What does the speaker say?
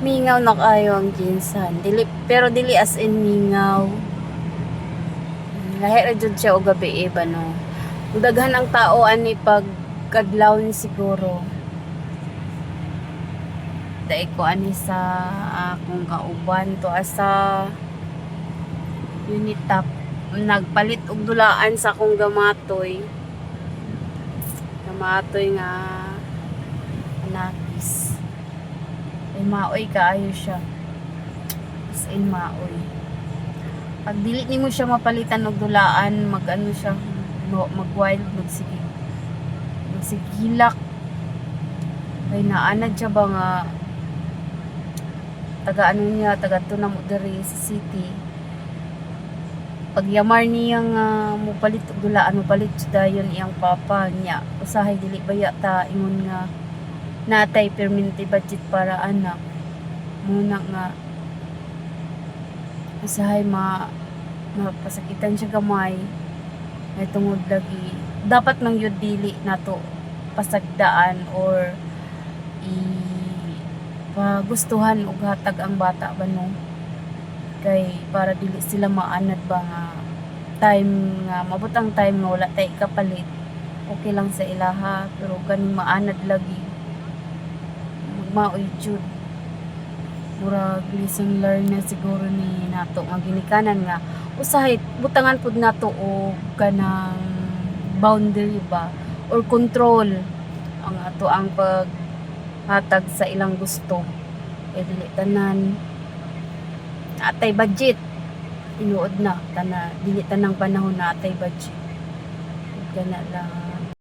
Mingaw na kayo ang ginsan. Dili, pero dili as in mingaw. Lahi ra jud siya og gabi ba no. Daghan ang tao ani pag kadlaw ni siguro. Dai ko ani sa akong kauban to asa unit top. Nagpalit og dulaan sa akong gamatoy. Gamatoy nga anakis. Ay maoy kaayo siya. As in maoy. Pag dili nimo siya mapalitan og dulaan, mag-ano siya, mag-wild, magsigilak. Ay naanad siya ba nga taga ano niya, taga tunam diri sa city. Pag yamar niya nga mupalit og dulaan, mupalit dayon iyang papa niya. Usahay dili ba ta ingon nga natay permanente budget para anak. Muna nga usahay mapasakitan siya gamay ay tungod lagi dapat nang yun dili nato pasagdaan or pagustuhan og hatag ang bata ba no kay para dili sila maanad ba nga time nga mabutang time nga wala tay kapalit okay lang sa ilaha pero ganing maanad lagi magmaoy jud murag lesson learned na siguro ni nato nga ginikanan nga usahay butangan pud nato og kanang boundary ba or control ang ato ang paghatag sa ilang gusto kay dili tanan atay budget inuod na dili tanang panahon na atay budget kana lang